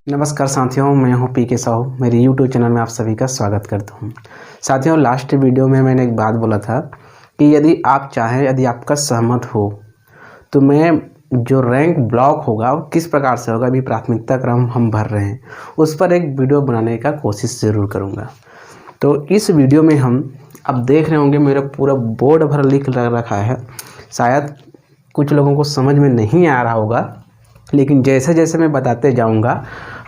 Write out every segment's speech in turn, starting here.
नमस्कार साथियों, मैं हूं पी के साहू। मेरे YouTube चैनल में आप सभी का स्वागत करता हूं। साथियों, लास्ट वीडियो में मैंने एक बात बोला था कि यदि आप चाहें, यदि आपका सहमत हो तो मैं जो रैंक ब्लॉक होगा वो किस प्रकार से होगा, अभी प्राथमिकता क्रम हम भर रहे हैं, उस पर एक वीडियो बनाने का कोशिश ज़रूर करूँगा। तो इस वीडियो में हम अब देख रहे होंगे मेरा पूरा बोर्ड भर लिख रखा है। शायद कुछ लोगों को समझ में नहीं आ रहा होगा, लेकिन जैसे जैसे मैं बताते जाऊंगा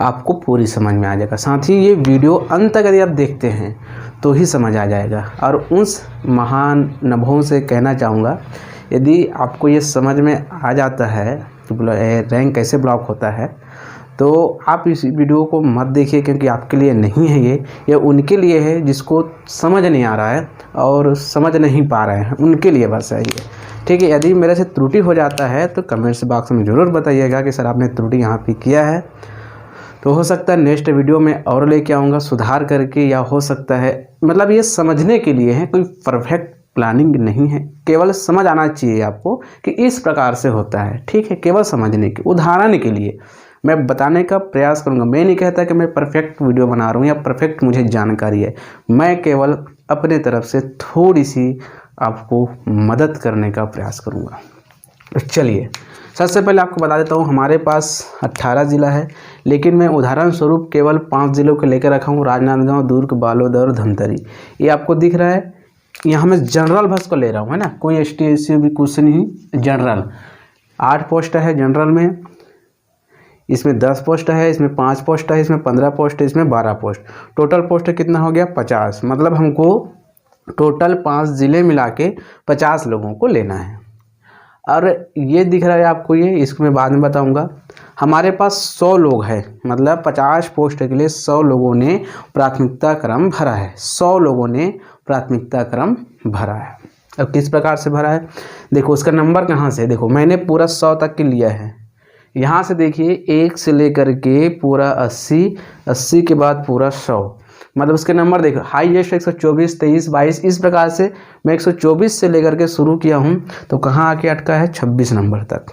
आपको पूरी समझ में आ जाएगा। साथ ही ये वीडियो अंत तक यदि आप देखते हैं तो ही समझ आ जाएगा। और उस महान नभों से कहना चाहूँगा, यदि आपको ये समझ में आ जाता है कि रैंक कैसे ब्लॉक होता है, तो आप इस वीडियो को मत देखिए, क्योंकि आपके लिए नहीं है ये उनके लिए है जिसको समझ नहीं आ रहा है और समझ नहीं पा रहे हैं, उनके लिए बस है ये। ठीक है, यदि मेरे से त्रुटि हो जाता है तो कमेंट्स बॉक्स में ज़रूर बताइएगा कि सर आपने त्रुटि यहाँ पे किया है। तो हो सकता है नेक्स्ट वीडियो में और लेके आऊँगा सुधार करके, या हो सकता है मतलब ये समझने के लिए है, कोई परफेक्ट प्लानिंग नहीं है, केवल समझ आना चाहिए आपको कि इस प्रकार से होता है। ठीक है, केवल समझने के उदाहरण के लिए मैं बताने का प्रयास करूंगा। मैं नहीं कहता कि मैं परफेक्ट वीडियो बना रहा हूँ या परफेक्ट मुझे जानकारी है, मैं केवल अपने तरफ से थोड़ी सी आपको मदद करने का प्रयास करूंगा। तो चलिए, सबसे पहले आपको बता देता हूँ, हमारे पास 18 ज़िला है, लेकिन मैं उदाहरण स्वरूप केवल 5 ज़िलों को लेकर रखा हूँ: राजनांदगांव, दुर्ग, बालोद और धमतरी। ये आपको दिख रहा है, यहाँ मैं जनरल बस को ले रहा हूँ, है ना, कोई ST SC भी कुछ नहीं, जनरल। 8 पोस्ट है जनरल में, इसमें 10 पोस्ट है, इसमें 5 पोस्ट है, इसमें 15 पोस्ट है, इसमें 12 पोस्ट। टोटल पोस्ट कितना हो गया? 50। मतलब हमको टोटल 5 ज़िले मिला के 50 लोगों को लेना है। और ये दिख रहा है आपको, ये इसको मैं बाद में बताऊंगा। हमारे पास 100 लोग हैं, मतलब 50 पोस्ट के लिए 100 लोगों ने प्राथमिकता क्रम भरा है। 100 लोगों ने प्राथमिकता क्रम भरा है। अब किस प्रकार से भरा है देखो, उसका नंबर कहाँ से, देखो मैंने पूरा 100 तक के लिया है। यहाँ से देखिए 1 से लेकर के पूरा 80, 80 के बाद पूरा 100, मतलब उसके नंबर देखो, हाईएस्ट 124, 23, 22, इस प्रकार से मैं 124 से लेकर के शुरू किया हूँ, तो कहाँ आके अटका है? 26 नंबर तक।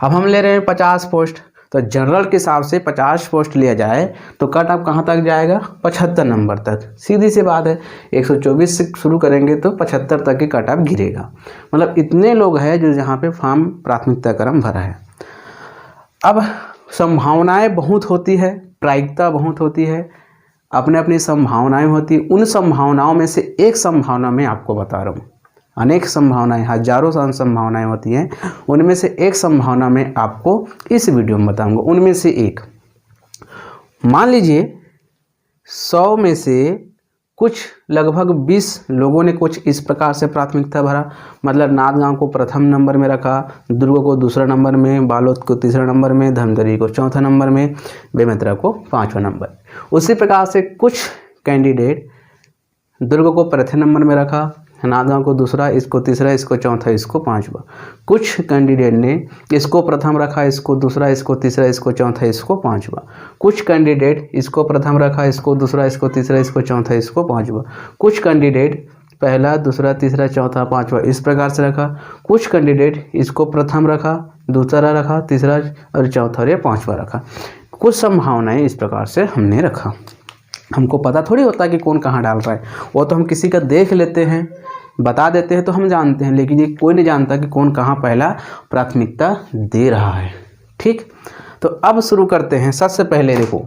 अब हम ले रहे हैं 50 पोस्ट, तो जनरल के हिसाब से 50 पोस्ट लिया जाए तो कट ऑफ कहाँ तक जाएगा? 75 नंबर तक। सीधी सी बात है, 124 से शुरू करेंगे तो 75 तक की कट ऑफ गिरेगा। मतलब इतने लोग हैं जो यहाँ पे फॉर्म प्राथमिकता क्रम भरा है। अब संभावनाएं बहुत होती है, प्रायिकता बहुत होती है, अपने अपनी संभावनाएं होती है। उन संभावनाओं में से एक संभावना मैं आपको बता रहा हूँ। अनेक संभावनाएं, हजारों संभावनाएं होती हैं, उनमें से एक संभावना मैं आपको इस वीडियो में बताऊंगा। उनमें से एक, मान लीजिए 100 में से कुछ लगभग 20 लोगों ने कुछ इस प्रकार से प्राथमिकता भरा, मतलब नांदगांव को प्रथम नंबर में रखा, दुर्ग को दूसरा नंबर में, बालोद को तीसरा नंबर में, धमतरी को चौथा नंबर में, बेमेतरा को 5वां नंबर। उसी प्रकार से कुछ कैंडिडेट दुर्ग को प्रथम नंबर में रखा, नांदगांव को दूसरा, इसको तीसरा, इसको चौथा, इसको 5वां। कुछ कैंडिडेट ने इसको प्रथम रखा, इसको दूसरा, इसको तीसरा, इसको चौथा, इसको 5वां। कुछ कैंडिडेट इसको प्रथम रखा, इसको दूसरा, इसको तीसरा, इसको चौथा, इसको 5वां। कुछ कैंडिडेट पहला, दूसरा, तीसरा, चौथा, 5वां इस प्रकार से रखा। कुछ कैंडिडेट इसको प्रथम रखा, दूसरा रखा, तीसरा और चौथा और 5वां रखा। कुछ संभावनाएं इस प्रकार से हमने रखा। हमको पता थोड़ी होता कि कौन कहाँ डाल रहा है, वो तो हम किसी का देख लेते हैं, बता देते हैं तो हम जानते हैं, लेकिन ये कोई नहीं जानता कि कौन कहाँ पहला प्राथमिकता दे रहा है। ठीक, तो अब शुरू करते हैं। सबसे पहले देखो,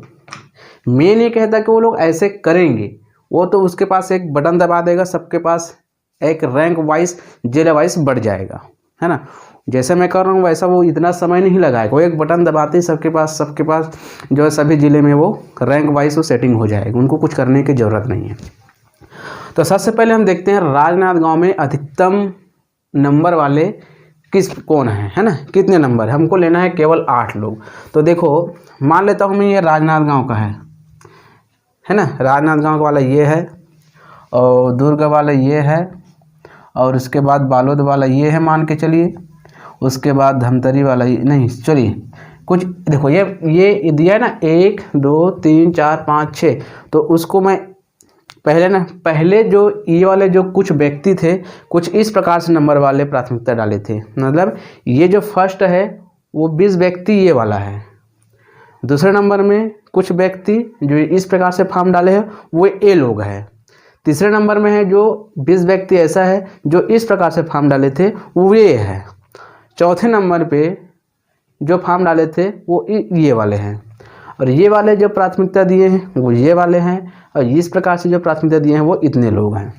मैं नहीं कहता कि वो लोग ऐसे करेंगे, वो तो उसके पास एक बटन दबा देगा, सबके पास एक रैंक वाइज, जिले वाइज बढ़ जाएगा, है ना। जैसे मैं कर रहा हूँ वैसा वो इतना समय नहीं लगाएगा, वो एक बटन दबाते ही सबके पास जो है सभी ज़िले में वो रैंक वाइज वो सेटिंग हो जाएगी, उनको कुछ करने की ज़रूरत नहीं है। तो सबसे पहले हम देखते हैं राजनांदगांव में अधिकतम नंबर वाले कौन है ना, कितने नंबर है। हमको लेना है केवल 8 लोग। तो देखो, मान लेता हूँ मैं ये राजनांदगांव का है ना, राजनांदगांव वाला ये है, और दुर्ग वाला ये है, और उसके बाद बालोद वाला ये है, मान के चलिए। उसके बाद धमतरी वाला नहीं, चलिए कुछ देखो, ये दिया है ना 1 2 3 4 5 6, तो उसको मैं पहले जो ये वाले जो कुछ व्यक्ति थे, कुछ इस प्रकार से नंबर वाले प्राथमिकता डाले थे। मतलब ये जो फर्स्ट है वो 20 व्यक्ति ये वाला है, दूसरे नंबर में कुछ व्यक्ति जो इस प्रकार से फॉर्म डाले हैं वो ए लोग हैं। तीसरे नंबर में है जो 20 व्यक्ति ऐसा है जो इस प्रकार से फॉर्म डाले थे वो ये है। चौथे नंबर पे जो फॉर्म डाले थे वो ये वाले हैं, और ये वाले जो प्राथमिकता दिए हैं वो ये वाले हैं, और इस प्रकार से जो प्राथमिकता दिए हैं वो इतने लोग हैं।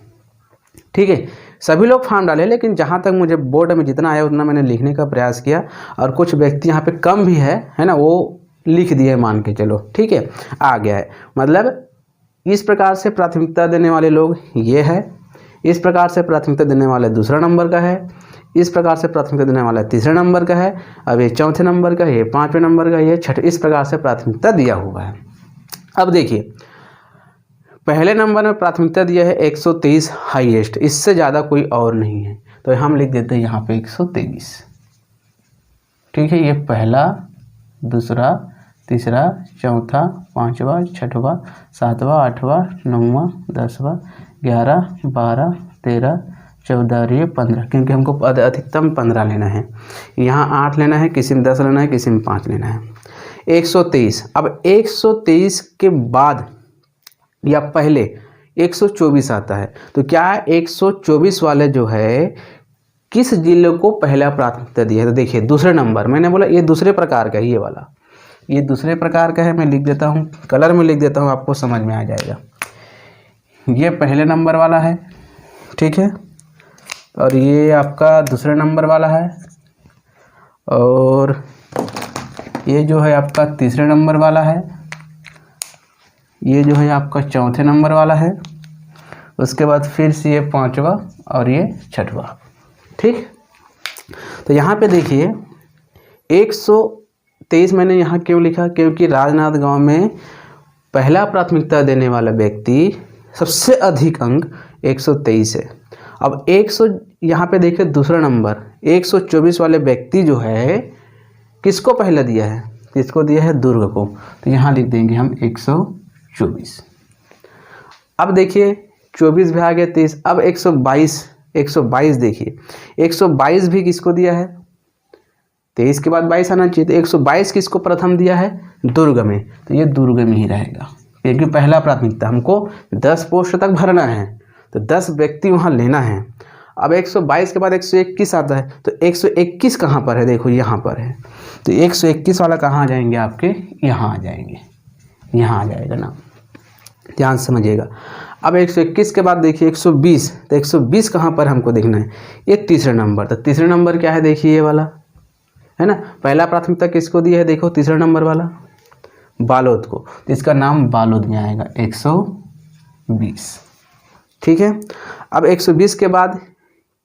ठीक है, सभी लोग फॉर्म डाले, लेकिन जहाँ तक मुझे बोर्ड में जितना आया उतना मैंने लिखने का प्रयास किया, और कुछ व्यक्ति यहाँ पे कम भी है ना, वो लिख दिए मान के चलो। ठीक है, आ गया है। मतलब इस प्रकार से प्राथमिकता देने वाले लोग ये है, इस प्रकार से प्राथमिकता देने वाले दूसरा नंबर का है, इस प्रकार से प्राथमिकता देने वाला तीसरे नंबर का है, अब ये चौथे नंबर का, ये पाँचवें नंबर का, ये छठे, इस प्रकार से प्राथमिकता दिया हुआ है। अब देखिए पहले नंबर में प्राथमिकता दिया है 123 हाईएस्ट, इससे ज़्यादा कोई और नहीं है, तो हम लिख देते हैं यहाँ पे 123। ठीक है, ये पहला, दूसरा, तीसरा, चौथा, पाँचवा, छठवा, सातवां, आठवां, नौवां, 10वां, 11, 12, 13, 14 और ये 15, क्योंकि हमको अधिकतम 15 लेना है। यहाँ 8 लेना है, किसी में 10 लेना है, किसी में 5 लेना है। 123। अब 123 के बाद या पहले 124 आता है, तो क्या 124 वाले जो है किस जिले को पहला प्राथमिकता दिया है? तो देखिए दूसरे नंबर, मैंने बोला ये दूसरे प्रकार का है, ये वाला ये दूसरे प्रकार का है। मैं लिख देता हूँ, कलर में लिख देता हूँ, आपको समझ में आ जाएगा। ये पहले नंबर वाला है, ठीक है, और ये आपका दूसरे नंबर वाला है, और ये जो है आपका तीसरे नंबर वाला है, ये जो है आपका चौथे नंबर वाला है, उसके बाद फिर से ये पाँचवा और ये छठवा। ठीक, तो यहाँ पे देखिए 123 मैंने यहाँ क्यों लिखा, क्योंकि राजनांदगांव में पहला प्राथमिकता देने वाला व्यक्ति सबसे अधिक अंक 123 है। अब 100 यहाँ पे देखिए दूसरा नंबर 124 वाले व्यक्ति जो है किसको पहला दिया है? किसको दिया है? दुर्ग को। तो यहाँ लिख देंगे हम 124। अब देखिए 24 भी आ गया 23। अब 122 देखिए 122 भी किसको दिया है? 23 के बाद 22 आना चाहिए, तो 122 किसको प्रथम दिया है? दुर्ग में। तो ये दुर्ग में ही रहेगा, क्योंकि पहला प्राथमिकता हमको 10 पोस्ट तक भरना है, तो 10 व्यक्ति वहाँ लेना है। अब 122 के बाद 121 आता है, तो 121 कहाँ पर है? देखो यहाँ पर है, तो 121 वाला कहाँ आ जाएंगे? आपके यहाँ आ जाएंगे, यहाँ आ जाएगा ना, ध्यान समझिएगा। अब 121 के बाद देखिए 120, तो 120 कहाँ पर हमको देखना है? ये तीसरा नंबर। तो तीसरा नंबर क्या है? देखिए ये वाला है ना, पहला प्राथमिकता किसको दिया है? देखो तीसरा नंबर वाला बालोद को, तो इसका नाम बालोद में आएगा 120। ठीक है, अब 120 के बाद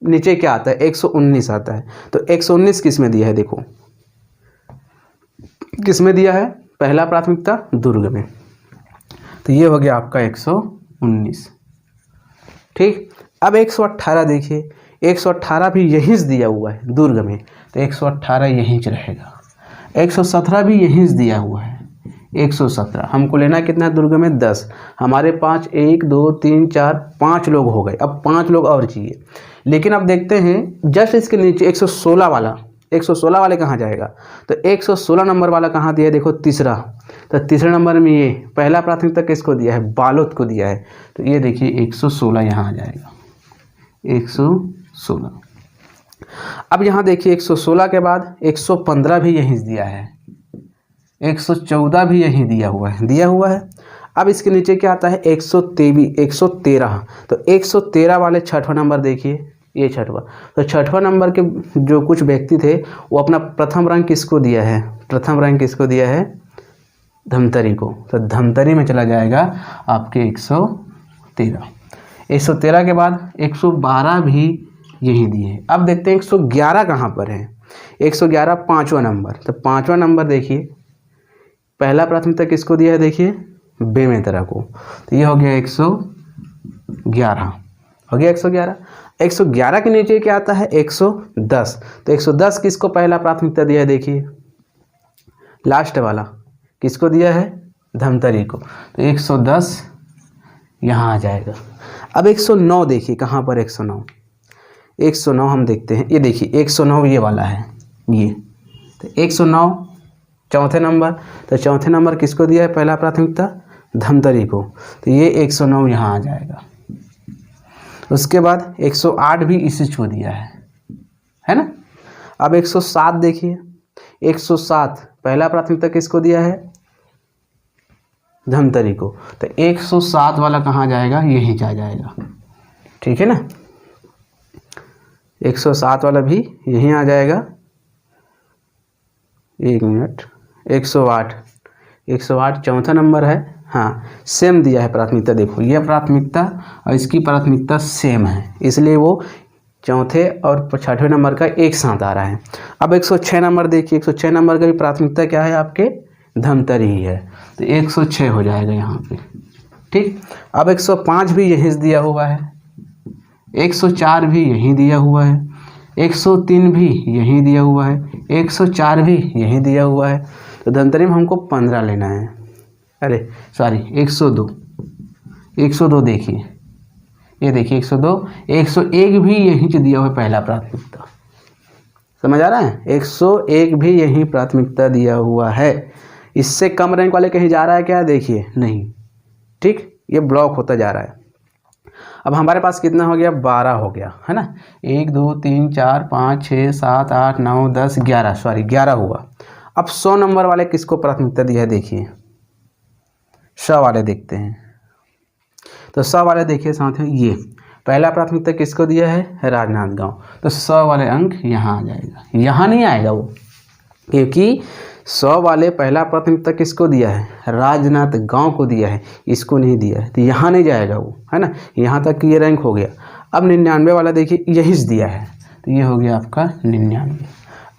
नीचे क्या आता है? 119 आता है। तो 119 किस में दिया है? देखो किस में दिया है? पहला प्राथमिकता दुर्ग में, तो ये हो गया आपका 119। ठीक, अब 118 देखिए, 118 भी यहीं से दिया हुआ है दुर्ग में, तो 118 यहीं से रहेगा। 117 भी यहीं से दिया हुआ है, 117 हमको लेना कितना है? दुर्ग में 10। हमारे पाँच 1 2 3 4 5 लोग हो गए, अब 5 लोग और चाहिए। लेकिन अब देखते हैं जस्ट इसके नीचे 116 वाला, 116 वाले कहाँ जाएगा? तो 116 नंबर वाला कहाँ दिया है? देखो तीसरा, तो तीसरे नंबर में ये पहला प्राथमिकता किसको दिया है? बालोद को दिया है, तो ये देखिए 116 यहाँ आ जाएगा, 116। अब यहाँ देखिए 116 के बाद 115 भी यहीं से दिया है, 114 भी यहीं दिया हुआ है। अब इसके नीचे क्या आता है? 113। तो 113 वाले छठवां नंबर देखिए, ये छठवां। तो छठवां नंबर के जो कुछ व्यक्ति थे वो अपना प्रथम रैंक किसको दिया है? प्रथम रैंक किसको दिया है? धमतरी को। तो धमतरी में चला जाएगा आपके 113। 113 के बाद 112 भी यही दिए हैं। अब देखते हैं 111 कहाँ पर है? 111 पाँचवा नंबर। तो पाँचवा नंबर देखिए पहला प्राथमिकता किसको दिया है? देखिए बेमेतरा को, तो ये हो गया 111, हो गया 111। 111 के नीचे क्या आता है? 110। तो 110 किसको पहला प्राथमिकता दिया है? देखिए लास्ट वाला किसको दिया है? धमतरी को, तो 110 यहाँ आ जाएगा। अब 109 देखिए कहाँ पर? 109 हम देखते हैं, ये देखिए 109 ये वाला है, ये तो 109 चौथे नंबर, तो चौथे नंबर किसको दिया है पहला प्राथमिकता? धमतरी को, तो ये 109 यहाँ आ जाएगा। उसके बाद 108 भी इसी को दिया है ना। अब 107 देखिए, 107 पहला प्राथमिकता किसको दिया है? धमतरी को, तो 107 वाला कहाँ जाएगा? यहीं जा जाएगा, ठीक है ना। 107 वाला भी यहीं आ जाएगा। 1 मिनट, 108 चौथा नंबर है, हाँ सेम दिया है प्राथमिकता। देखो ये प्राथमिकता और इसकी प्राथमिकता सेम है, इसलिए वो चौथे और छठवें नंबर का एक साथ आ रहा है। अब 106 नंबर देखिए, 106 नंबर का भी प्राथमिकता क्या है आपके? धमतरी ही है, तो 106 हो जाएगा यहाँ पे, ठीक। अब 105 भी यहीं दिया हुआ है, 104 भी यहीं दिया हुआ है, 103 भी यहीं दिया हुआ है, 104 भी यहीं दिया हुआ है। तो धमतरी में हमको 15 लेना है, अरे सॉरी 102 देखिए, ये देखिए 102, 101 भी यहीं से दिया हुआ है पहला प्राथमिकता, समझ आ रहा है? 101 भी यहीं प्राथमिकता दिया हुआ है। इससे कम रैंक वाले कहीं जा रहा है क्या? देखिए नहीं, ठीक, ये ब्लॉक होता जा रहा है। अब हमारे पास कितना हो गया? 12 हो गया, है ना। 1 2 3 4 5 6 7 8 9 10 11, सॉरी 11 हुआ। अब 100 नंबर वाले किसको प्राथमिकता दिया है? देखिए 100 वाले देखते हैं, तो 100 वाले देखिए साथियों, ये पहला प्राथमिकता किसको दिया है? राजनांदगांव, तो 100 वाले अंक यहाँ आ जाएगा, यहाँ नहीं आएगा वो, क्योंकि 100 वाले पहला प्राथमिकता किसको दिया है? राजनांदगांव को दिया है, इसको नहीं दिया है, तो यहाँ नहीं जाएगा वो, है ना। यहाँ तक ये रैंक हो गया। अब 99 वाला देखिए, यही से दिया है, तो ये हो गया आपका 99।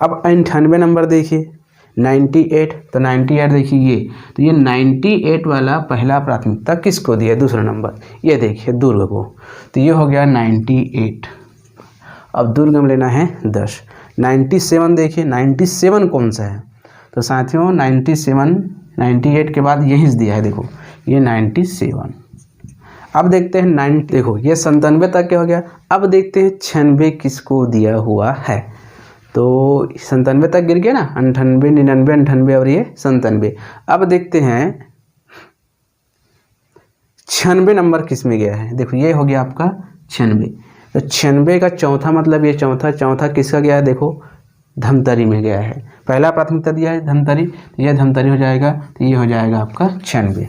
अब 98 नंबर देखिए, 98, तो 98 देखिए ये, तो ये 98 वाला पहला प्राथमिकता किसको दिया है? दूसरा नंबर, ये देखिए दुर्ग को, तो ये हो गया 98। अब दुर्ग में लेना है 10। 97 देखिए, 97 कौन सा है? तो साथियों 98 के बाद यहीं से दिया है, देखो ये 97। अब देखते हैं 90, देखो ये 97 तक क्या हो गया। अब देखते हैं 96 किसको दिया हुआ है, तो 97 तक गिर गया ना, 98 99 98 और ये 97। अब देखते हैं 96 नंबर किस में गया है? देखो ये हो गया आपका 96, तो 96 का चौथा मतलब ये चौथा किसका गया है? देखो धमतरी में गया है, पहला प्राथमिकता दिया है धमतरी, तो यह धमतरी हो जाएगा, तो ये हो जाएगा आपका 96।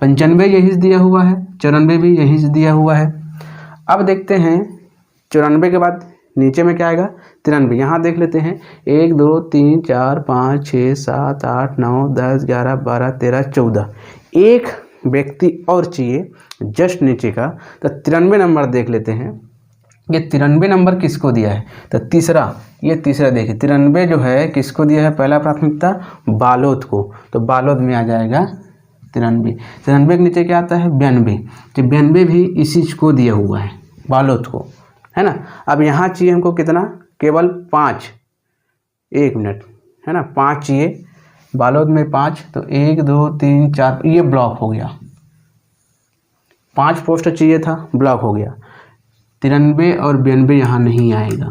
95 यही से दिया हुआ है, 94 भी यही से दिया हुआ है। अब देखते हैं 94 के बाद नीचे में क्या आएगा? 93। यहाँ देख लेते हैं 1 2 3 4 5 6 7 8 9 10 11 12 13 14, एक व्यक्ति और चाहिए जस्ट नीचे का, तो 93 नंबर देख लेते हैं। ये 93 नंबर किसको दिया है? तो तीसरा, ये तीसरा देखिए 93 जो है किसको दिया है पहला प्राथमिकता? बालोद को, तो बालोद में आ जाएगा 93। 93 के नीचे क्या आता है? 92, तो 92 भी इसी को दिया हुआ है, बालोद को, है ना। अब यहाँ चाहिए हमको कितना? केवल 5, 1 मिनट, है ना, 5 चाहिए, बालोद में 5, तो 1 2 3 4, ये ब्लॉक हो गया, 5 पोस्ट चाहिए था, ब्लॉक हो गया। 93 और 92 यहाँ नहीं आएगा।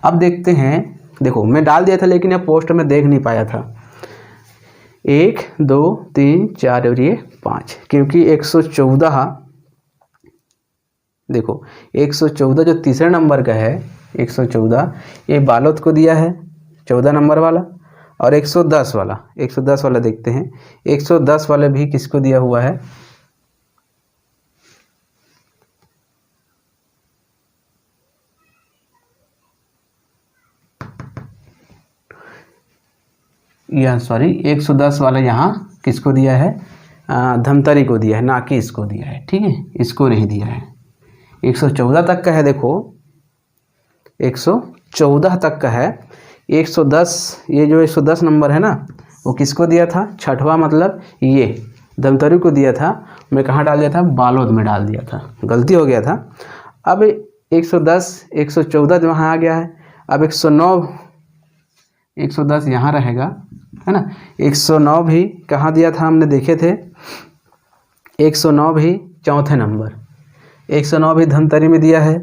अब देखते हैं, देखो मैं डाल दिया था लेकिन यह पोस्ट में देख नहीं पाया था। 1 2 3 4 और ये 5, क्योंकि 114, देखो 114 जो तीसरे नंबर का है 114, ये बालोद को दिया है 14 नंबर वाला, और 110 वाला देखते हैं, 110 वाले भी किसको दिया हुआ है? यह सॉरी 110 वाला यहाँ किसको दिया है? धमतरी को दिया है, ना कि इसको दिया है, ठीक है, इसको नहीं दिया है। 114 तक का है, देखो 114 तक का है। 110, ये जो 110 नंबर है ना, वो किसको दिया था? छठवा मतलब ये धमतरी को दिया था। मैं कहाँ डाल दिया था? बालोद में डाल दिया था, गलती हो गया था। अब 110 114 जो वहाँ आ गया है। अब 110 यहाँ रहेगा, है ना। 109 भी कहाँ दिया था हमने देखे थे? 109 भी चौथे नंबर, 109 भी धमतरी में दिया है,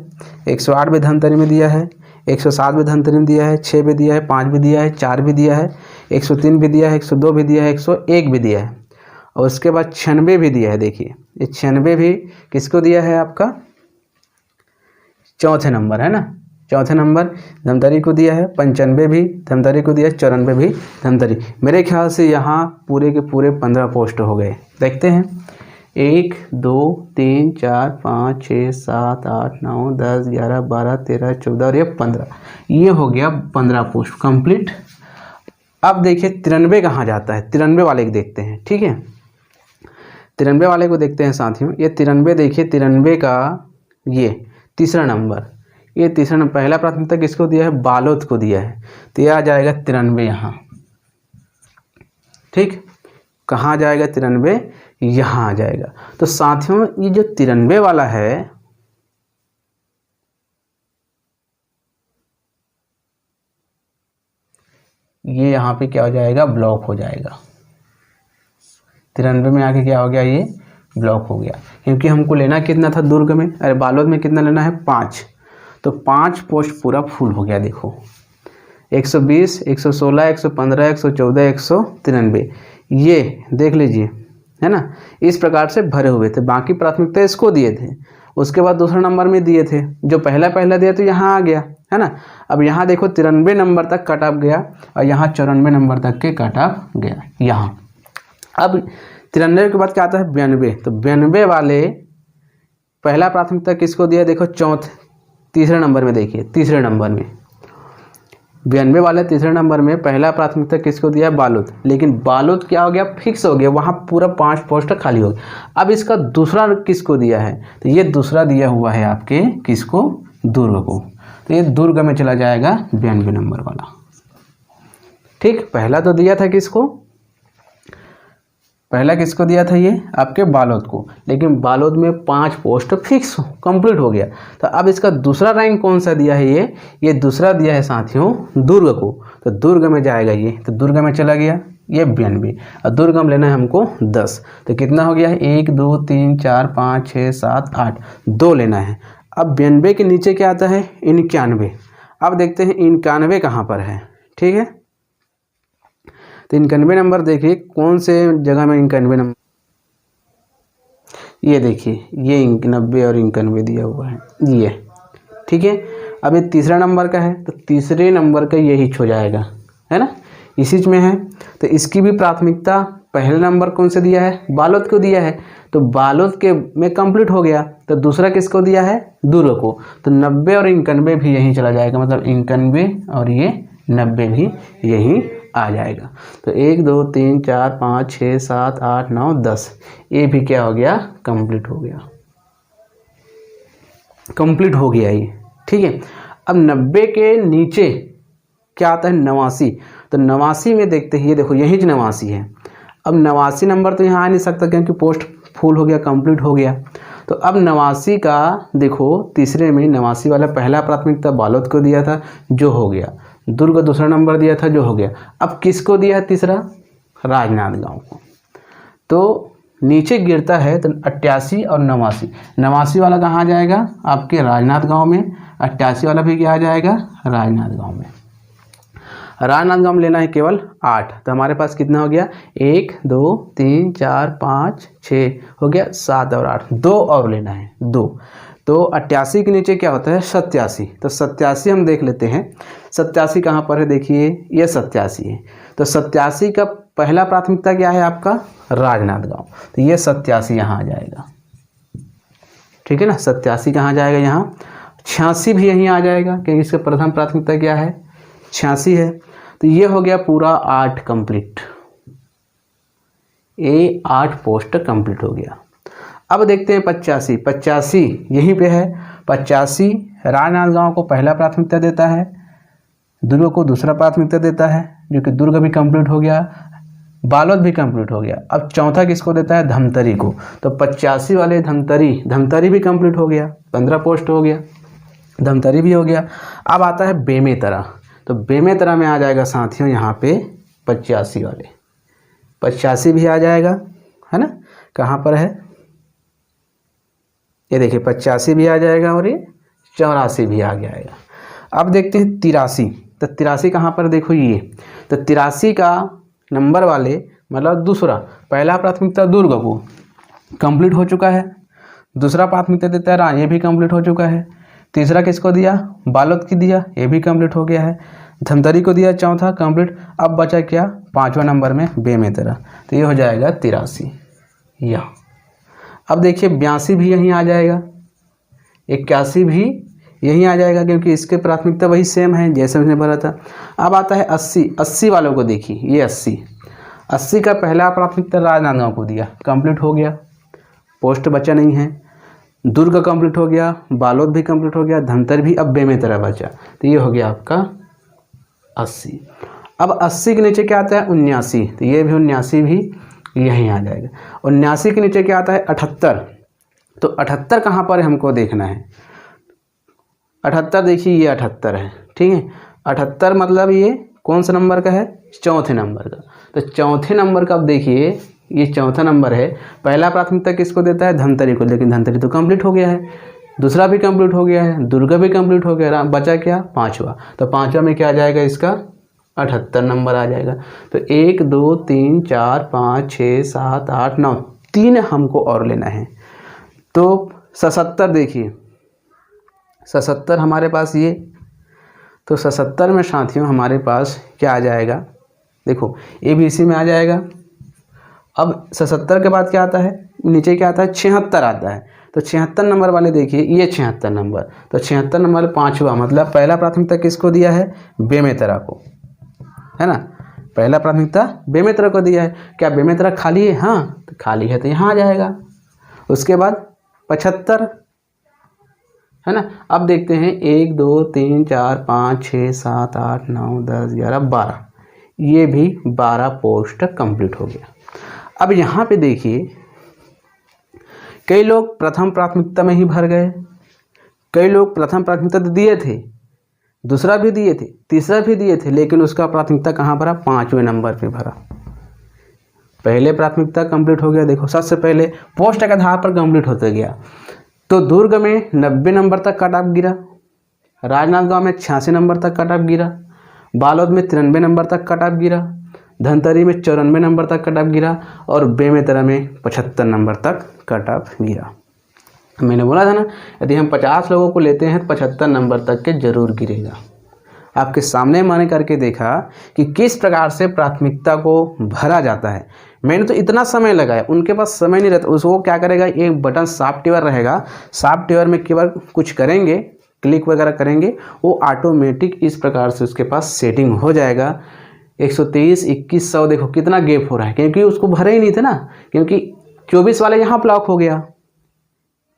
108 भी धमतरी में दिया है, 107 भी धमतरी में दिया है, 6 भी दिया है, 5 भी दिया है, 4 भी दिया है, 103 भी दिया है, 102 भी दिया है, 101 भी दिया है और उसके बाद 96 भी दिया है। देखिए ये 96 भी किसको दिया है, आपका चौथे नंबर है ना, चौथे नंबर धमतरी को दिया है। 95 भी धमतरी को दिया है, 94 भी धमतरी। मेरे ख्याल से यहाँ पूरे के पूरे 15 पोस्ट हो गए। देखते हैं 1 2 3 4 5 6 7 8 9 10 11 12 13 14 और ये 15, ये हो गया 15 पोस्ट कंप्लीट। अब देखिए 93 कहाँ जाता है, 93 वाले को देखते हैं। ठीक है, 93 वाले को देखते हैं साथियों। ये 93 देखिए, 93 का ये तीसरा नंबर, ये तीसरा नंबर पहला प्राथमिकता किसको दिया है, बालोद को दिया है, तो यह आ जाएगा 93 यहाँ। ठीक, कहाँ आ जाएगा 93, यहाँ आ जाएगा। तो साथियों ये जो 93 वाला है, ये यहाँ पे क्या हो जाएगा, ब्लॉक हो जाएगा। 93 में आके क्या हो गया, ये ब्लॉक हो गया, क्योंकि हमको लेना कितना था दुर्ग में, अरे बालोद में कितना लेना है, 5, तो 5 पोस्ट पूरा फुल हो गया। देखो 120 116 115 114 193, ये देख लीजिए है ना, इस प्रकार से भरे हुए थे। बाकी प्राथमिकता इसको दिए थे, उसके बाद दूसरा नंबर में दिए थे, जो पहला दिया तो यहाँ आ गया है ना। अब यहाँ देखो 93 नंबर तक कट ऑफ गया और यहाँ 94 नंबर तक के कट ऑफ गया यहाँ। अब 93 के बाद क्या आता है, 92, तो 92 वाले पहला प्राथमिकता किसको दिया, देखो तीसरे नंबर में, देखिए तीसरे नंबर में 92 वाले तीसरे नंबर में पहला प्राथमिकता किसको दिया, बालोद। लेकिन बालोद क्या हो गया, फिक्स हो गया, वहाँ पूरा 5 पोस्ट खाली हो गया। अब इसका दूसरा किसको दिया है, तो ये दूसरा दिया हुआ है आपके किसको, दुर्ग को, तो ये दुर्ग में चला जाएगा 92 नंबर वाला। ठीक, पहला तो दिया था किसको, पहला किसको दिया था, ये आपके बालोद को, लेकिन बालोद में 5 पोस्ट फिक्स कंप्लीट हो गया। तो अब इसका दूसरा रैंक कौन सा दिया है, ये दूसरा दिया है साथियों दुर्ग को, तो दुर्ग में जाएगा ये, तो दुर्ग में चला गया ये 92 और दुर्ग में लेना है हमको 10, तो कितना हो गया है, 1 2 3 4 5 6 7 8, 2 लेना है। अब 92 के नीचे क्या आता है, 91। अब देखते हैं 91 कहाँ पर है। ठीक है, तो 91 नंबर देखिए कौन से जगह में 91 नंबर, ये देखिए ये 90 और 91 दिया हुआ है ये। ठीक है, अब ये तीसरा नंबर का है, तो तीसरे नंबर का यही हो जाएगा है ना, इसी में है। तो इसकी भी प्राथमिकता पहले नंबर कौन से दिया है, बालोद को दिया है, तो बालोद के में कंप्लीट हो गया। तो दूसरा किसको दिया है, दुर्ग को, तो 90 और 91 भी यहीं चला जाएगा, मतलब 91 और ये 90 भी यहीं आ जाएगा। तो 1 2 3 4 5 6 7 8 9 10, ये भी क्या हो गया, कंप्लीट हो गया, कंप्लीट हो गया ये। ठीक है, अब 90 के नीचे क्या आता है, 89, तो 89 में देखते हैं, ये देखो यही 89 है। अब 89 नंबर तो यहाँ आ नहीं सकता क्योंकि पोस्ट फुल हो गया, कंप्लीट हो गया। तो अब 89 का देखो तीसरे में 89 वाला पहला प्राथमिकता बालोद को दिया था, जो हो गया, दुर्ग दूसरा नंबर दिया था, जो हो गया। अब किसको दिया है तीसरा, राजनांदगांव को, तो नीचे गिरता है तो 88 और 89, 89 वाला कहाँ आ जाएगा, आपके राजनांदगांव में, 88 वाला भी क्या आ जाएगा, राजनांदगांव में। राजनांदगांव में लेना है केवल 8, तो हमारे पास कितना हो गया, 1 2 3 4 5 6 हो गया, 7 और 8, 2 और लेना है 2। तो 88 के नीचे क्या होता है, 87, तो 87 हम देख लेते हैं। 87 कहाँ पर है, देखिए ये 87 है, तो 87 का पहला प्राथमिकता क्या है आपका, राजनांदगांव, तो ये 87 यहाँ आ जाएगा। ठीक है ना, 87 कहाँ जाएगा यहाँ, 86 भी यहीं आ जाएगा क्योंकि इसका प्रथम प्राथमिकता क्या है, 86 है। तो ये हो गया पूरा 8 कंप्लीट, ये 8 पोस्ट कंप्लीट हो गया। अब देखते हैं 85, 85 यहीं पे है। 85 राजनांदगांव को पहला प्राथमिकता देता है, दुर्ग को दूसरा प्राथमिकता देता है, जो कि दुर्ग भी कंप्लीट हो गया, बालोद भी कंप्लीट हो गया। अब चौथा किसको देता है, धमतरी को, तो 85 वाले धमतरी भी कंप्लीट हो गया, 15 पोस्ट हो गया, धमतरी भी हो गया। अब आता है बेमेतरा, तो बेमेतरा में आ जाएगा साथियों यहाँ पे 85 वाले, 85 भी आ जाएगा है ना, कहाँ पर है, ये देखिए 85 भी आ जाएगा और ये 84 भी आ जाएगा। अब देखते हैं 83। तो 83 कहाँ पर देखो ये, तो 83 का नंबर वाले मतलब दूसरा, पहला प्राथमिकता दुर्ग को कंप्लीट हो चुका है, दूसरा प्राथमिकता देता है राय, ये भी कंप्लीट हो चुका है, तीसरा किसको दिया, बालोद की दिया, ये भी कंप्लीट हो गया है, धमतरी को दिया चौथा कंप्लीट। अब बचा क्या, पाँचवें नंबर में बेमेतरा, तो ये हो जाएगा 83 या। अब देखिए 82 भी यहीं आ जाएगा, 81 भी यहीं आ जाएगा, क्योंकि इसके प्राथमिकता वही सेम है जैसे मैंने बोला था। अब आता है 80। 80 वालों को देखिए, ये 80 का पहला प्राथमिकता राजनांदगांव को दिया, कंप्लीट हो गया, पोस्ट बचा नहीं है, दुर्ग कंप्लीट हो गया, बालोद भी कंप्लीट हो गया, धमतरी भी, अब बेमेतरा बचा, तो ये हो गया आपका 80। अब 80 के नीचे क्या आता है, 79, तो ये भी 79 भी यहीं आ जाएगा। 79 के नीचे क्या आता है, 78। तो 78 कहाँ पर हमको देखना है, 78 देखिए ये 78 है, ठीक है। 78 मतलब ये कौन सा नंबर का है, चौथे नंबर का। तो चौथे नंबर का अब देखिए ये चौथा नंबर है, पहला प्राथमिकता किसको देता है, धमतरी को, लेकिन धमतरी तो कंप्लीट हो गया है, दूसरा भी कंप्लीट हो गया है, दुर्ग भी कंप्लीट हो गया, बचा क्या, पाँचवा। तो पाँचवा में क्या आ जाएगा, इसका 78 नंबर आ जाएगा। तो 1 2 3 4 5 6 7 8 9, 3 हमको और लेना है। तो 77 देखिए, 77 हमारे पास ये, तो 77 में साथियों हमारे पास क्या आ जाएगा, देखो ये भी इसी में आ जाएगा। अब 77 के बाद क्या आता है, नीचे क्या आता है, 76 आता है। तो 76 नंबर वाले देखिए, ये 76 नंबर, तो 76 नंबर पाँचवा, मतलब पहला प्राथमिकता किसको दिया है, बेमेतरा को, है ना, पहला प्राथमिकता बेमेतरा को दिया है। क्या बेमेतरा खाली है, हाँ तो खाली है, तो यहाँ आ जाएगा। उसके बाद 75, है ना। अब देखते हैं 1 2 3 4 5 6 7 8 9 10 11 12, ये भी 12 पोस्ट कंप्लीट हो गया। अब यहाँ पे देखिए कई लोग प्रथम प्राथमिकता में ही भर गए, कई लोग प्रथम प्राथमिकता तो दिए थे, दूसरा भी दिए थे, तीसरा भी दिए थे, लेकिन उसका प्राथमिकता कहाँ भरा, पाँचवें नंबर पे भरा। पहले प्राथमिकता कंप्लीट हो गया, देखो सबसे पहले पोस्ट के आधार पर कंप्लीट होता गया। तो दुर्ग में 90 नंबर तक कट ऑफ गिरा, राजनांदगांव में 86 नंबर तक कट ऑफ गिरा, बालोद में 93 नंबर तक कट ऑफ गिरा, धमतरी में 94 नंबर तक कट ऑफ गिरा, और बेमेतरा में 75 नंबर तक कट ऑफ गिरा। मैंने बोला था ना, यदि हम 50 लोगों को लेते हैं तो 75 नंबर तक के जरूर गिरेगा। आपके सामने मैंने करके देखा कि किस प्रकार से प्राथमिकता को भरा जाता है। मैंने तो इतना समय लगाया, उनके पास समय नहीं रहता। उसको क्या करेगा, एक बटन सॉफ्टवेयर रहेगा, सॉफ्टवेयर में केवल कुछ करेंगे, क्लिक वगैरह करेंगे, वो ऑटोमेटिक इस प्रकार से उसके पास सेटिंग हो जाएगा। 123 2100 देखो कितना गैप हो रहा है, क्योंकि उसको भरे ही नहीं थे ना, क्योंकि 24 वाला यहाँ ब्लॉक हो गया,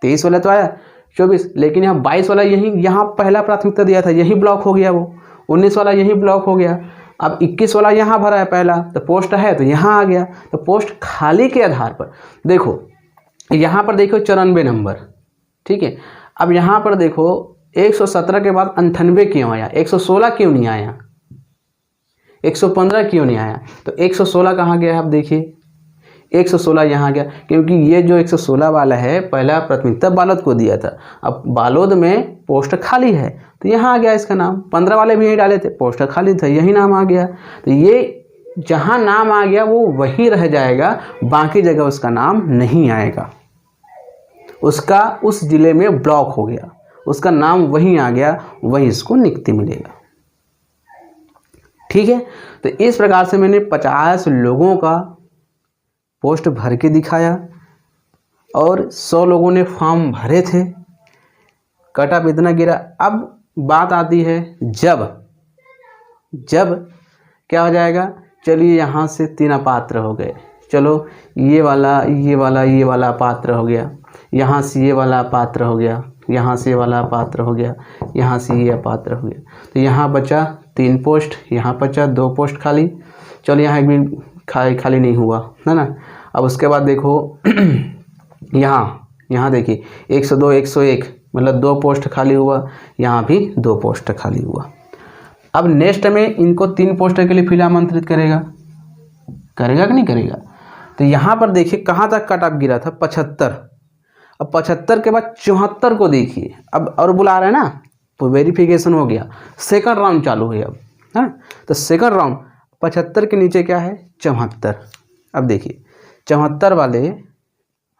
23 वाला तो आया 24, लेकिन यहाँ 22 वाला यहीं, यहाँ पहला प्राथमिकता दिया था यही ब्लॉक हो गया, वो 19 वाला यही ब्लॉक हो गया। अब 21 वाला यहाँ भरा है पहला, तो पोस्ट है तो यहाँ आ गया। तो पोस्ट खाली के आधार पर देखो, यहाँ पर देखो 94 नंबर, ठीक है। अब यहाँ पर देखो 117 के बाद 98 क्यों आया, 116 क्यों नहीं आया, 115 क्यों नहीं आया, तो 116 कहाँ गया है, आप देखिए 116 यहाँ गया, क्योंकि ये जो 116 वाला है पहला प्राथमिकता बालोद को दिया था। अब बालोद में पोस्ट खाली है तो यहाँ आ गया इसका नाम। 15 वाले भी यही डाले थे, पोस्ट खाली था, यही नाम आ गया। तो ये जहाँ नाम आ गया वो वहीं रह जाएगा, बाकी जगह उसका नाम नहीं आएगा, उसका उस जिले में ब्लॉक हो गया, उसका नाम वहीं आ गया, वहीं इसको नियुक्ति मिलेगा, ठीक है। तो इस प्रकार से मैंने 50 लोगों का पोस्ट भर के दिखाया और 100 लोगों ने फॉर्म भरे थे, कट ऑफ इतना गिरा। अब बात आती है जब क्या हो जाएगा, चलिए यहाँ से 3 अपात्र हो गए, चलो ये वाला अपात्र हो गया, यहाँ से ये वाला अपात्र हो गया, यहाँ से ये वाला अपात्र हो गया, यहाँ से ये अपात्र हो गया। तो यहाँ बचा 3 पोस्ट, यहाँ बचा 2 पोस्ट खाली, चलो यहाँ एक भी खाली नहीं हुआ, है ना। अब उसके बाद देखो यहाँ देखिए 102 101 मतलब 2 पोस्ट खाली हुआ, यहाँ भी 2 पोस्ट खाली हुआ। अब नेक्स्ट में इनको 3 पोस्ट के लिए फिर आमंत्रित करेगा कि नहीं करेगा। तो यहाँ पर देखिए कहाँ तक कट ऑफ गिरा था, 75। अब 75 के बाद 74 को देखिए, अब और बुला रहे हैं ना, तो वेरिफिकेशन हो गया, सेकंड राउंड चालू है अब, है। तो सेकंड राउंड 75 के नीचे क्या है 74। अब देखिए 74 वाले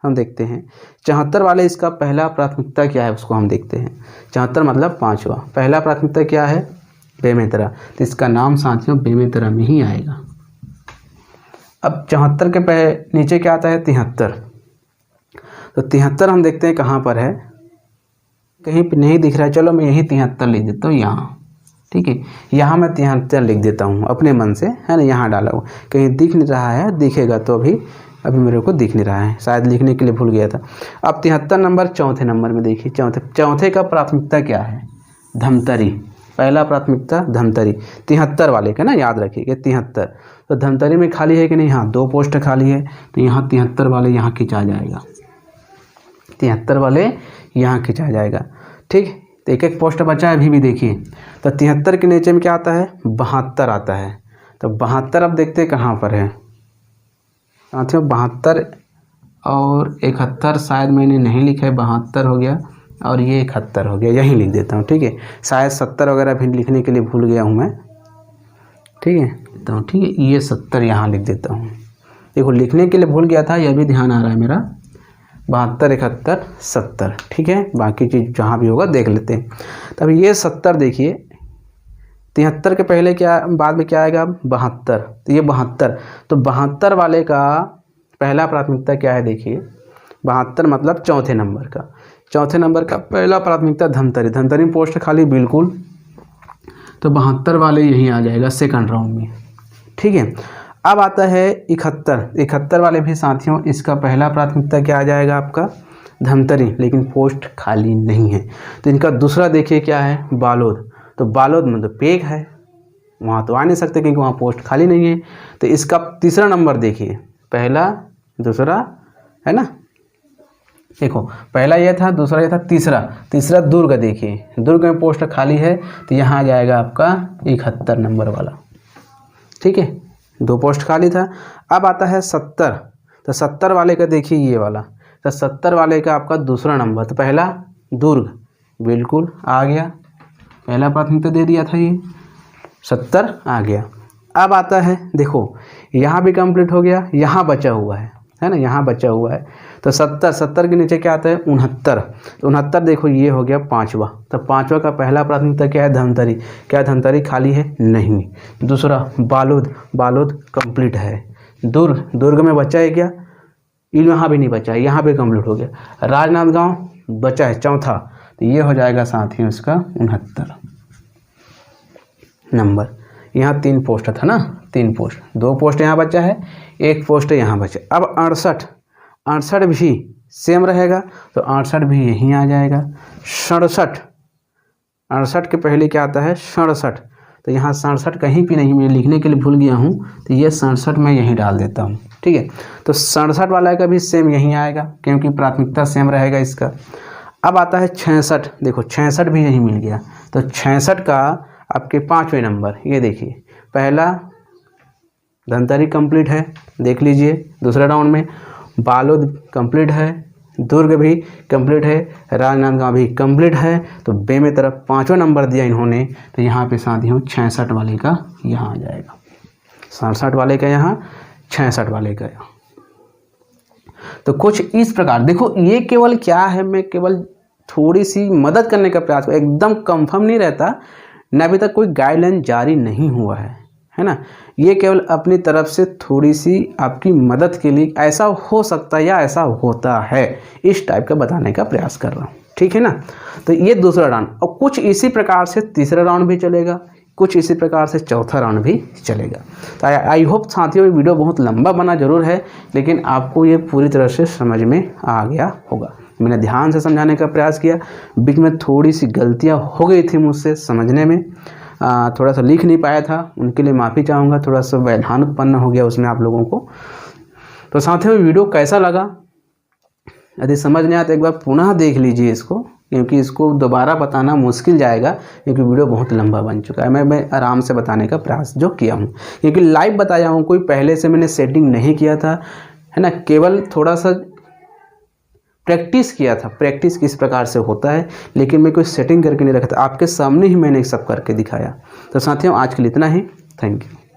हम देखते हैं, 74 वाले इसका पहला प्राथमिकता क्या है उसको हम देखते हैं। 74 मतलब 5वां, पहला प्राथमिकता क्या है बेमेतरा, तो इसका नाम साथियों बेमेतरा में ही आएगा। अब 74 के नीचे क्या आता है 73, तो 73 हम देखते हैं कहाँ पर है, कहीं पे नहीं दिख रहा है, चलो मैं यही 73 लिख देता हूँ यहाँ, ठीक है। यहाँ मैं 73 लिख देता हूँ अपने मन से, है ना, यहाँ डाला हूँ, कहीं दिख नहीं रहा है, दिखेगा तो अभी मेरे को दिख नहीं रहा है, शायद लिखने के लिए भूल गया था। अब 73 नंबर चौथे नंबर में देखिए, चौथे का प्राथमिकता क्या है धमतरी, पहला प्राथमिकता धमतरी 73 वाले का ना, याद रखिएगा 73। तो धमतरी में खाली है कि नहीं, हाँ 2 पोस्ट खाली है, तो यहाँ 73 वाले यहाँ खिंचा जाएगा, 73 वाले यहाँ खिंचा जाएगा, ठीक। तो एक एक पोस्ट बचा है अभी भी देखिए। तो 73 के नीचे में क्या आता है 72 आता है, तो 72 अब देखते हैं कहाँ पर है साथियों, 72 और 71 शायद मैंने नहीं लिखा है, 72 हो गया और ये 71 हो गया, यहीं लिख देता हूँ, ठीक है। शायद 70 वगैरह भी लिखने के लिए भूल गया हूँ मैं, ठीक है, तो ठीक है ये 70 यहाँ लिख देता हूँ। देखो लिखने के लिए भूल गया था, यह भी ध्यान आ रहा है मेरा, 72 71 70, ठीक है। बाकी चीज़ जहाँ भी होगा देख लेते हैं। तब ये 70 देखिए, 73 के पहले क्या बाद में क्या आएगा 72, तो ये 72, तो 72 वाले का पहला प्राथमिकता क्या है देखिए, 72 मतलब चौथे नंबर का, चौथे नंबर का पहला प्राथमिकता धमतरी, धमतरी में पोस्ट खाली बिल्कुल, तो 72 वाले यहीं आ जाएगा सेकंड राउंड में, ठीक है। अब आता है 71 वाले भी साथियों, इसका पहला प्राथमिकता क्या आ जाएगा आपका धमतरी, लेकिन पोस्ट खाली नहीं है। तो इनका दूसरा देखिए क्या है बालोद, तो बालोद मतलब पेग है, वहाँ तो आ नहीं सकते क्योंकि वहाँ पोस्ट खाली नहीं है। तो इसका तीसरा नंबर देखिए, पहला दूसरा है ना, देखो पहला ये था, दूसरा ये था, तीसरा दुर्ग, देखिए दुर्ग में पोस्ट खाली है, तो यहाँ आ जाएगा आपका 71 नंबर वाला, ठीक है, 2 पोस्ट खाली था। अब आता है 70, तो 70 वाले का देखिए ये वाला, तो 70 वाले का आपका दूसरा नंबर, तो पहला दुर्ग बिल्कुल आ गया, पहला प्राथमिकता दे दिया था, ये 70 आ गया। अब आता है देखो यहाँ भी कंप्लीट हो गया, यहाँ बचा हुआ है ना, यहाँ बचा हुआ है, तो 70 के नीचे क्या आता है 69, तो 69 देखो ये हो गया 5वां, तो 5वां का पहला प्राथमिकता क्या है धमतरी, क्या धमतरी खाली है नहीं। दूसरा बालोद कंप्लीट है, दुर्ग में बचा है क्या, यहाँ भी नहीं बचा है, यहाँ भी कंप्लीट हो गया। राजनांदगांव बचा है चौथा, तो ये हो जाएगा साथियों इसका 69 नंबर। यहाँ 3 पोस्ट था ना, 3 पोस्ट, 2 पोस्ट यहाँ बचा है, 1 पोस्ट यहाँ बचा। अब 68 भी सेम रहेगा, तो 68 भी यहीं आ जाएगा। 67 के पहले क्या आता है 67, तो यहाँ 67 कहीं भी नहीं, मैं लिखने के लिए भूल गया हूँ, तो ये 67 मैं यहीं डाल देता हूँ, ठीक है। तो 67 वाला का भी सेम यहीं आएगा क्योंकि प्राथमिकता सेम रहेगा इसका। अब आता है 66, देखो 66 भी यहीं मिल गया, तो 66 का आपके 5वें नंबर, ये देखिए पहला धमतरी कंप्लीट है, देख लीजिए दूसरे राउंड में, बालोद कंप्लीट है, दुर्ग भी कंप्लीट है, राजनांदगांव भी कंप्लीट है, तो बे में तरफ 5वां नंबर दिया इन्होंने, तो यहाँ पे साथियों 66 वाले का यहाँ आ जाएगा, 67 वाले का यहाँ, 66 वाले का यहाँ। तो कुछ इस प्रकार देखो, ये केवल क्या है, मैं केवल थोड़ी सी मदद करने का प्रयास, एकदम कंफर्म नहीं रहता न, अभी तक कोई गाइडलाइन जारी नहीं हुआ है ना, ये केवल अपनी तरफ से थोड़ी सी आपकी मदद के लिए, ऐसा हो सकता है या ऐसा होता है, इस टाइप का बताने का प्रयास कर रहा हूँ, ठीक है ना। तो ये दूसरा राउंड, और कुछ इसी प्रकार से तीसरा राउंड भी चलेगा, कुछ इसी प्रकार से चौथा राउंड भी चलेगा। तो आई होप साथियों ये वीडियो बहुत लंबा बना जरूर है, लेकिन आपको ये पूरी तरह से समझ में आ गया होगा। मैंने ध्यान से समझाने का प्रयास किया, बीच में थोड़ी सी गलतियाँ हो गई थी मुझसे समझने में, थोड़ा सा लिख नहीं पाया था, उनके लिए माफ़ी चाहूँगा, थोड़ा सा व्यवधान उत्पन्न हो गया उसमें आप लोगों को। तो साथियों वीडियो कैसा लगा, यदि समझ नहीं आया तो एक बार पुनः देख लीजिए इसको, क्योंकि इसको दोबारा बताना मुश्किल जाएगा, क्योंकि वीडियो बहुत लंबा बन चुका है। मैं आराम से बताने का प्रयास जो किया हूँ, क्योंकि लाइव बताया हूँ, कोई पहले से मैंने सेटिंग नहीं किया था, है ना, केवल थोड़ा सा प्रैक्टिस किया था, प्रैक्टिस किस प्रकार से होता है, लेकिन मैं कोई सेटिंग करके नहीं रखा था, आपके सामने ही मैंने सब करके दिखाया। तो साथियों आज के लिए इतना ही, थैंक यू।